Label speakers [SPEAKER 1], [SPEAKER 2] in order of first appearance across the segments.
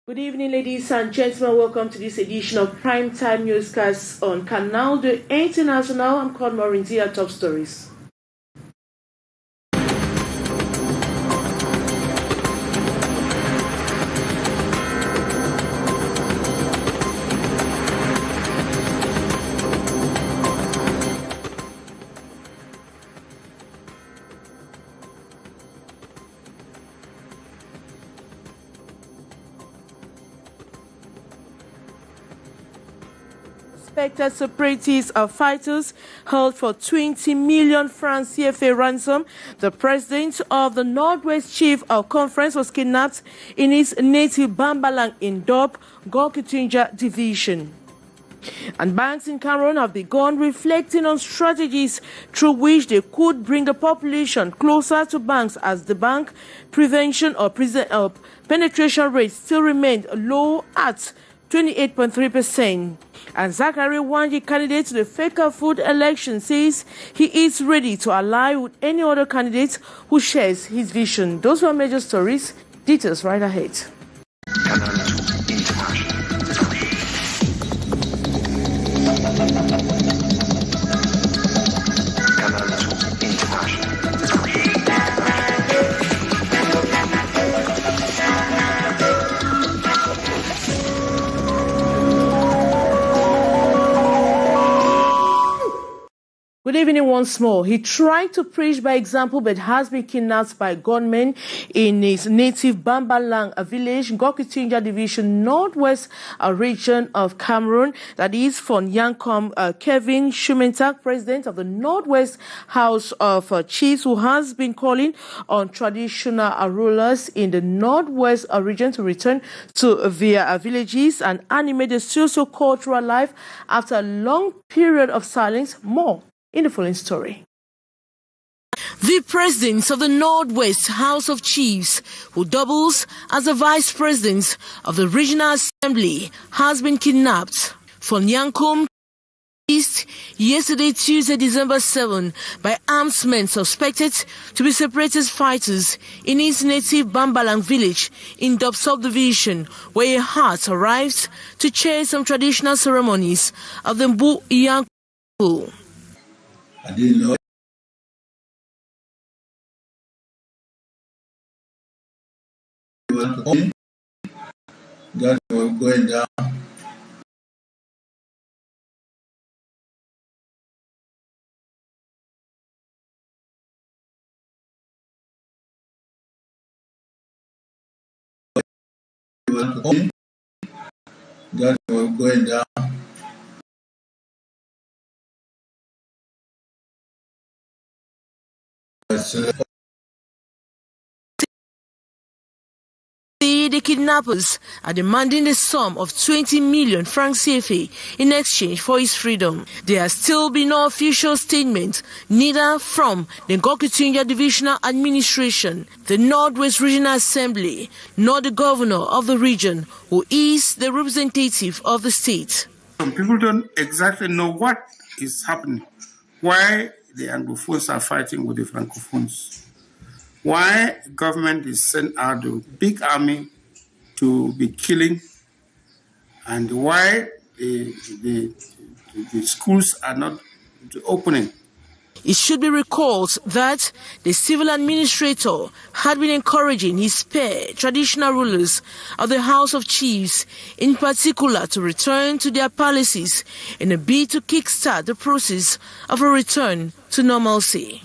[SPEAKER 1] Good evening, ladies and gentlemen. Welcome to this edition of Primetime Newscasts on Canal International. I'm called Maureen Top Stories. Suspected separatists or fighters held for 20 million francs CFA ransom. The president of the Northwest Chief of Conference was kidnapped in his native Bambalang in Dop, Gorkitunja Division. And banks in Cameroon have begun reflecting on strategies through which they could bring the population closer to banks, as the bank prevention or penetration rate still remained low at 28.3%. And Zachary Wanji, candidate to the Faker Food election, says he is ready to ally with any other candidate who shares his vision. Those were major stories. Details right ahead. Good evening once more. He tried to preach by example but has been kidnapped by gunmen in his native Bambalang village, Gorkitunja Division, Northwest region of Cameroon. That is from Yankom Kevin Shumentak, president of the Northwest House of Chiefs, who has been calling on traditional rulers in the Northwest region to return to their villages and animate the socio-cultural life after a long period of silence. More in the following story. The president of the Northwest House of Chiefs, who doubles as the vice president of the Regional Assembly, has been kidnapped from Yankom East yesterday, Tuesday, December 7, by armed men suspected to be separatist fighters in his native Bambalang village in Dop subdivision, where a hart arrived to chair some traditional ceremonies of the Mbu Yankom.
[SPEAKER 2] I didn't know. That was going down. That was going down.
[SPEAKER 1] The kidnappers are demanding the sum of 20 million francs CFA in exchange for his freedom. There has still been no official statement, neither from the Gorkitunja Divisional Administration, the Northwest Regional Assembly, nor the governor of the region, who is the representative of the state.
[SPEAKER 3] Some people don't exactly know what is happening, why the Anglophones are fighting with the Francophones, why government is sent out a big army to be killing, and why the schools are not opening.
[SPEAKER 1] It should be recalled that the civil administrator had been encouraging his pair traditional rulers of the House of Chiefs, in particular, to return to their palaces in a bid to kickstart the process of a return to normalcy.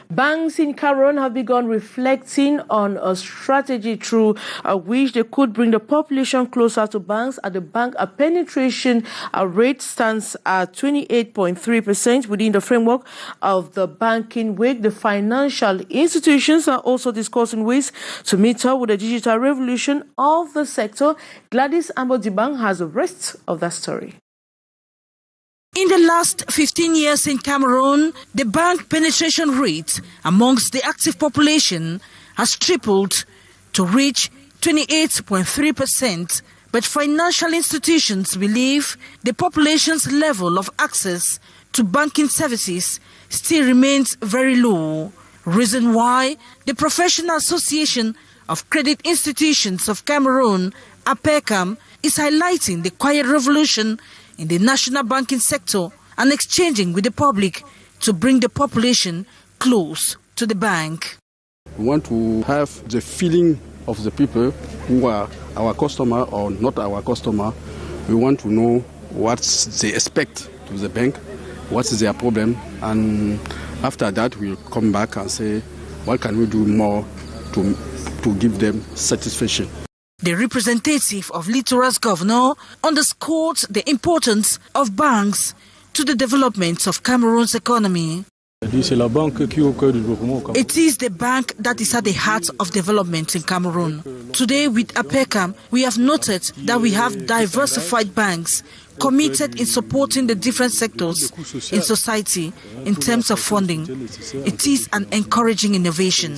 [SPEAKER 1] Banks in Cameroon have begun reflecting on a strategy through which they could bring the population closer to banks. At the bank, a penetration rate stands at 28.3% within the framework of the banking week. The financial institutions are also discussing ways to meet up with the digital revolution of the sector. Gladys Ambodibang has the rest of that story.
[SPEAKER 4] In the last 15 years in Cameroon, the bank penetration rate amongst the active population has tripled to reach 28.3%. But financial institutions believe the population's level of access to banking services still remains very low. Reason why the Professional Association of Credit Institutions of Cameroon, APECAM, is highlighting the quiet revolution in the national banking sector and exchanging with the public to bring the population close to the bank.
[SPEAKER 5] We want to have the feeling of the people who are our customer or not our customer. We want to know what they expect to the bank, what is their problem, and after that we'll come back and say what can we do more to give them satisfaction.
[SPEAKER 4] The representative of Littoral's governor underscored the importance of banks to the development of Cameroon's economy. It is the bank that is at the heart of development in Cameroon. Today with APECAM, we have noted that we have diversified banks committed in supporting the different sectors in society in terms of funding. It is an encouraging innovation.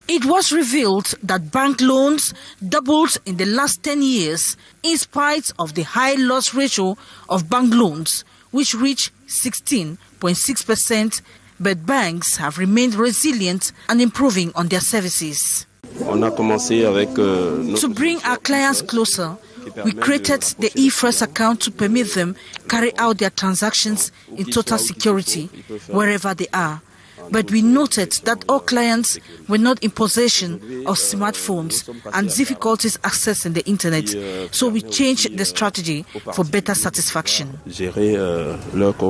[SPEAKER 4] It was revealed that bank loans doubled in the last 10 years in spite of the high loss ratio of bank loans, which reached 16.6%, but banks have remained resilient and improving on their services. To bring our clients closer, we created the eFirst account to permit them carry out their transactions in total security wherever they are. But we noted that all clients were not in possession of smartphones and difficulties accessing the internet, so we changed the strategy for better satisfaction. The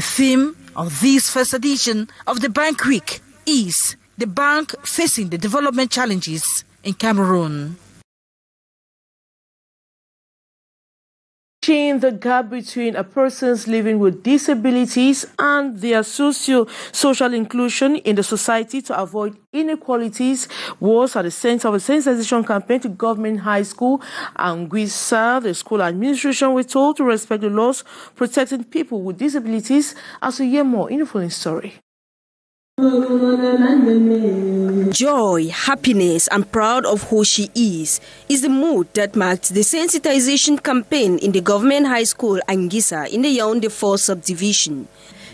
[SPEAKER 4] theme of this first edition of the Bank Week is the bank facing the development challenges in Cameroon.
[SPEAKER 1] The gap between a person's living with disabilities and their social inclusion in the society to avoid inequalities was at the center of a sensitization campaign to government high school and Anguissa. The school administration were told to respect the laws protecting people with disabilities. As we hear more in the following story.
[SPEAKER 6] Joy, happiness, and proud of who she is the mood that marked the sensitization campaign in the government high school Anguissa in the Yaoundé 4 subdivision.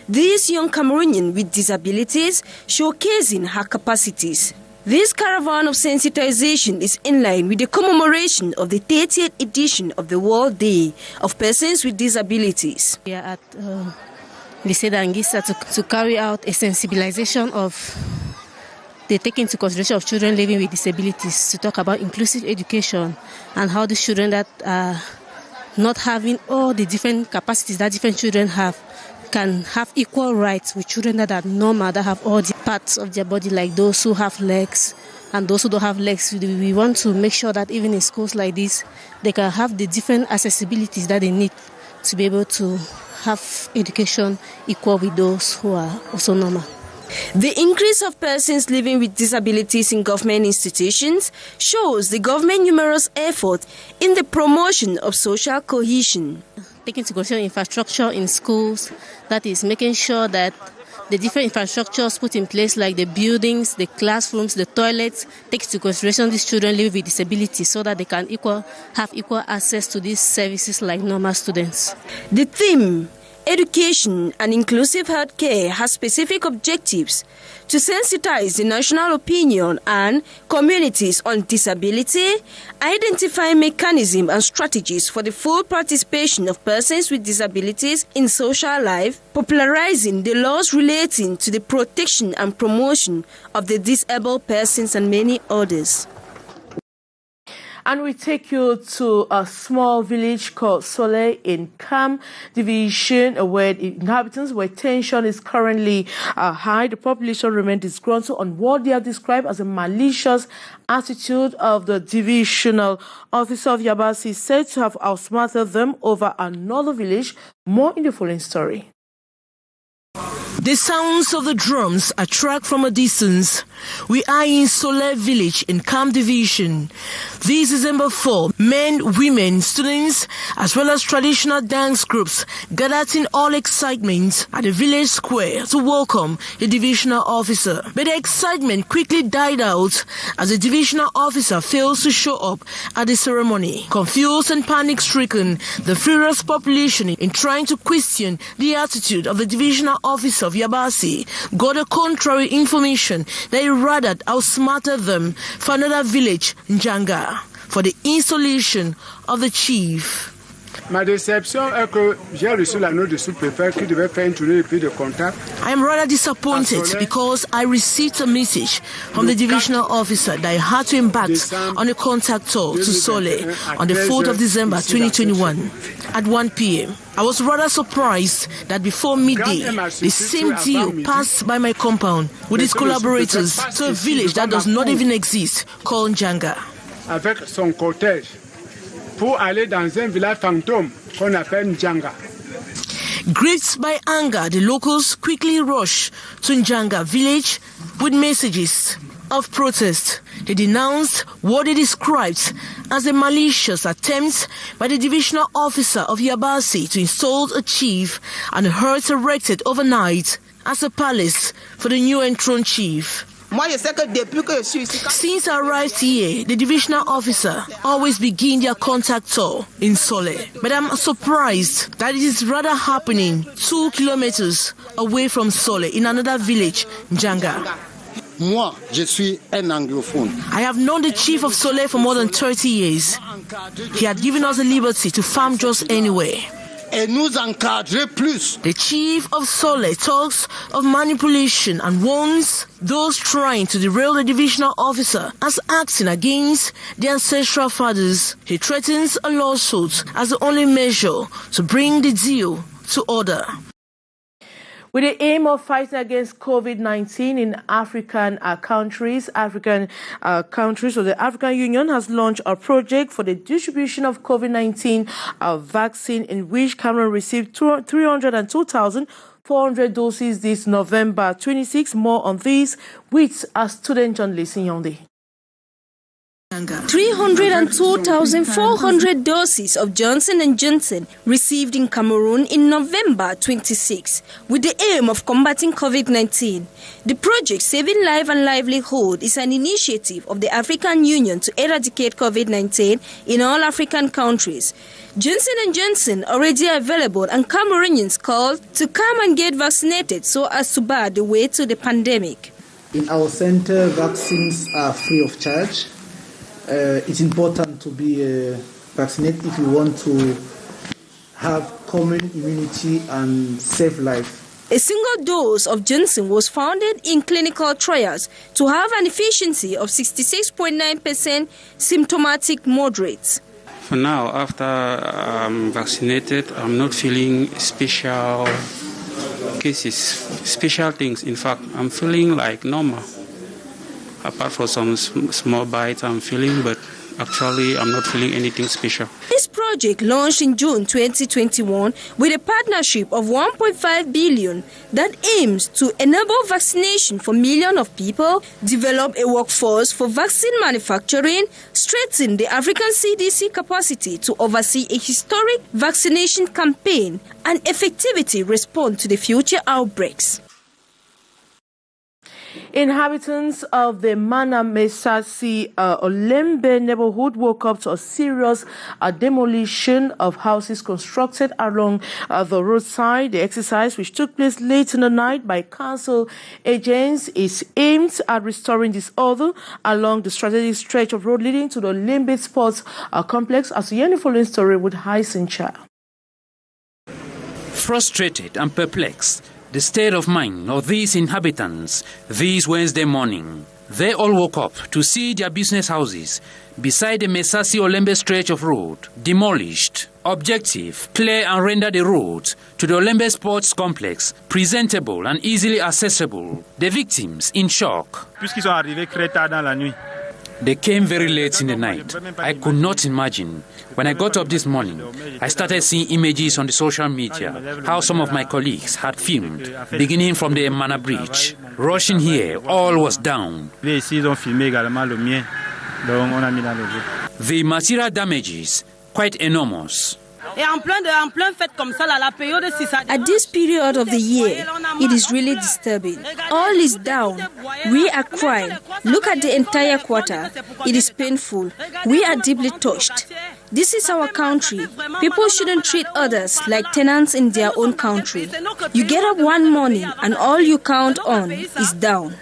[SPEAKER 6] This young Cameroonian with disabilities showcasing her capacities. This caravan of sensitization is in line with the commemoration of the 30th edition of the World Day of Persons with Disabilities.
[SPEAKER 7] We are at Lycée d'Anguissa to carry out a sensibilization of the taking into consideration of children living with disabilities, to talk about inclusive education and how the children that are not having all the different capacities that different children have can have equal rights with children that are normal, that have all the parts of their body, like those who have legs and those who don't have legs. We want to make sure that even in schools like this, they can have the different accessibilities that they need to be able to have education equal with those who are also normal.
[SPEAKER 6] The increase of persons living with disabilities in government institutions shows the government's numerous effort in the promotion of social cohesion.
[SPEAKER 7] Taking into consideration infrastructure in schools, that is making sure that the different infrastructures put in place, like the buildings, the classrooms, the toilets, take into consideration these children living with disabilities so that they can have equal access to these services like normal students.
[SPEAKER 6] The theme, education and inclusive healthcare, has specific objectives to sensitize the national opinion and communities on disability, identify mechanisms and strategies for the full participation of persons with disabilities in social life, popularizing the laws relating to the protection and promotion of the disabled persons, and many others.
[SPEAKER 1] And we take you to a small village called Soleil in Cam division, where tension is currently high. The population remains disgruntled on what they have described as a malicious attitude of the divisional officer of Yabasi, said to have outsmarted them over another village. More in the following story.
[SPEAKER 4] The sounds of the drums attract from a distance. We are in Soleil village in Cam division. This December 4, men, women, students, as well as traditional dance groups gathered in all excitement at the village square to welcome the divisional officer. But the excitement quickly died out as the divisional officer fails to show up at the ceremony. Confused and panic-stricken, the furious population in trying to question the attitude of the divisional officer officer of Yabasi got a contrary information that he rather outsmarted them for another village, Njanga, for the installation of the chief.
[SPEAKER 8] Ma déception est que j'ai reçu la note de sous-préfet qui devait faire une tournée de prise de contact.
[SPEAKER 4] I am rather disappointed because I received a message from the divisional officer that I had to embark on a contact tour to Sole on the 4th of December 2021 at 1 p.m. I was rather surprised that before midday, the same deal passed by my compound with its collaborators to a village that does not even exist called Njanga.
[SPEAKER 8] Avec son cortège pour aller dans un village fantôme qu'on appelle Njanga.
[SPEAKER 4] Gripped by anger, the locals quickly rushed to Njanga village with messages of protest. They denounced what they described as a malicious attempt by the divisional officer of Yabasi to install a chief and a hut erected overnight as a palace for the new enthroned chief. Since I arrived here, the divisional officer always begin their contact tour in Sole. But I'm surprised that it is rather happening 2 kilometers away from Sole in another village, Njanga.
[SPEAKER 9] Moi, je suis un anglophone.
[SPEAKER 4] I have known the chief of Sole for more than 30 years. He had given us the liberty to farm just anywhere.
[SPEAKER 9] Et nous encadrer plus.
[SPEAKER 4] The chief of Sole talks of manipulation and warns those trying to derail the divisional officer as acting against the ancestral fathers. He threatens a lawsuit as the only measure to bring the deal to order.
[SPEAKER 1] With the aim of fighting against COVID-19 in African countries, so the African Union has launched a project for the distribution of COVID-19 vaccine in which Cameroon received 302,400 doses this November 26. More on this with our student journalist in Yaoundé.
[SPEAKER 6] 302,400 doses of Johnson & Johnson received in Cameroon in November 26 with the aim of combating COVID-19. The project Saving Life and Livelihood is an initiative of the African Union to eradicate COVID-19 in all African countries. Johnson & Johnson already available and Cameroonians called to come and get vaccinated so as to bar the way to the pandemic.
[SPEAKER 10] In our center, vaccines are free of charge. It's important to be vaccinated if you want to have common immunity and save life.
[SPEAKER 6] A single dose of Johnson was founded in clinical trials to have an efficiency of 66.9% symptomatic moderates.
[SPEAKER 11] For now, after I'm vaccinated, I'm not feeling special cases, special things. In fact, I'm feeling like normal. Apart from some small bites I'm feeling, but actually I'm not feeling anything special.
[SPEAKER 6] This project launched in June 2021 with a partnership of 1.5 billion that aims to enable vaccination for millions of people, develop a workforce for vaccine manufacturing, strengthen the African CDC capacity to oversee a historic vaccination campaign, and effectively respond to the future outbreaks.
[SPEAKER 1] Inhabitants of the Mana Mesasi Olembe neighborhood woke up to a serious demolition of houses constructed along the roadside. The exercise, which took place late in the night by council agents, is aimed at restoring disorder along the strategic stretch of road leading to the Olembe Sports Complex. As the yearly following story with Haisincha.
[SPEAKER 12] Frustrated and perplexed, the state of mind of these inhabitants this Wednesday morning. They all woke up to see their business houses beside the Mesasi Olembe stretch of road demolished. Objective, clear and render the road to the Olembe Sports Complex presentable and easily accessible. The victims in shock.
[SPEAKER 13] Puisqu'ils sont arrivés très tard dans la nuit.
[SPEAKER 12] They came very late in the night. I could not imagine. When I got up this morning, I started seeing images on the social media, how some of my colleagues had filmed, beginning from the Emana Bridge. Rushing here, all was down. The material damages, quite enormous.
[SPEAKER 6] At this period of the year, it is really disturbing. All is down. We are crying. Look at the entire quarter. It is painful. We are deeply touched. This is our country. People shouldn't treat others like tenants in their own country. You get up one morning and all you count on is down.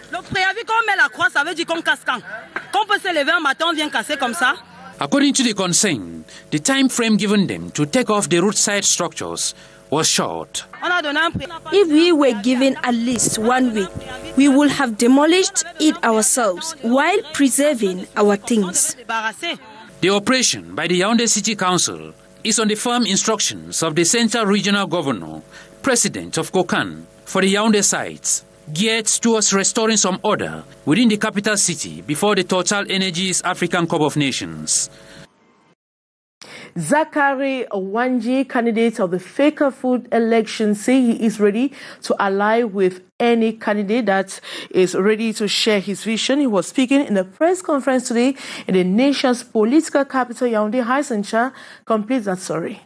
[SPEAKER 12] According to the concern, the time frame given them to take off the roadside structures was short.
[SPEAKER 6] If we were given at least 1 week, we would have demolished it ourselves while preserving our things.
[SPEAKER 12] The operation by the Yaoundé City Council is on the firm instructions of the Central Regional Governor, President of Kokan, for the Yaoundé sites, geared towards restoring some order within the capital city before the Total Energies African Cup of Nations.
[SPEAKER 1] Zachary Wanji, candidate of the Faker Food election, say he is ready to ally with any candidate that is ready to share his vision. He was speaking in a press conference today in the nation's political capital, Yaoundé. Haisencha completes that story.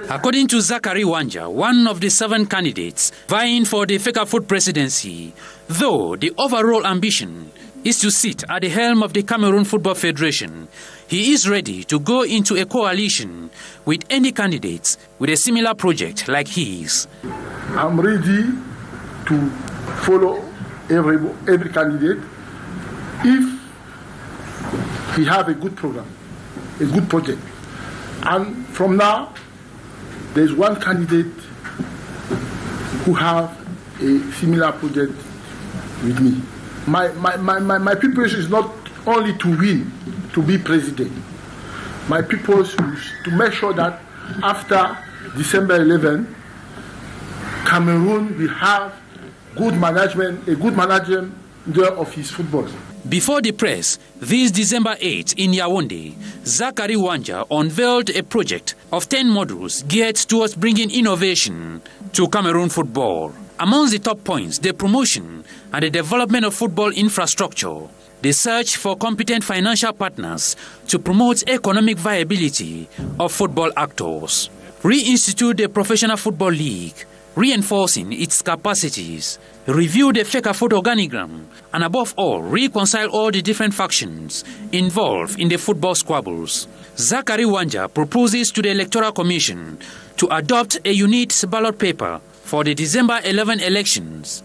[SPEAKER 12] According to Zachary Wanja, one of the 7 candidates vying for the Faker Food presidency, though the overall ambition is to sit at the helm of the Cameroon Football Federation, he is ready to go into a coalition with any candidates with a similar project like his.
[SPEAKER 14] I'm ready to follow every candidate if he has a good program, a good project. And from now, there's one candidate who have a similar project with me. My preparation is not only to win, to be president. My purpose is to make sure that after December 11, Cameroon will have good management, a good management of his football.
[SPEAKER 12] Before the press, this December 8 in Yaoundé, Zachary Wanja unveiled a project of 10 modules geared towards bringing innovation to Cameroon football. Amongst the top points, the promotion and the development of football infrastructure, the search for competent financial partners to promote economic viability of football actors, reinstitute the Professional Football League, reinforcing its capacities, review the Faker Food organigram, and above all, reconcile all the different factions involved in the football squabbles. Zachary Wanja proposes to the Electoral Commission to adopt a unit ballot paper for the December 11 elections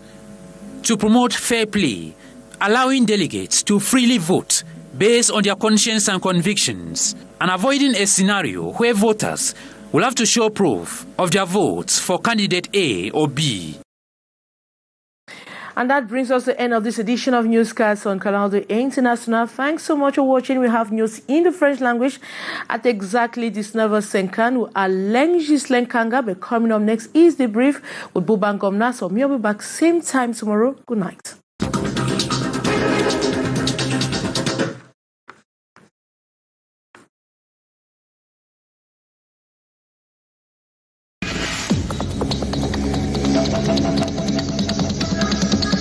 [SPEAKER 12] to promote fair play, allowing delegates to freely vote based on their conscience and convictions, and avoiding a scenario where voters will have to show proof of their votes for candidate A or B.
[SPEAKER 1] And that brings us to the end of this edition of Newscasts on Canal International. Thanks so much for watching. We have news in the French language at exactly 19:50 à Lengis Lenkanga. But coming up next is the brief with Buban Gomna. So we'll be back same time tomorrow. Good night.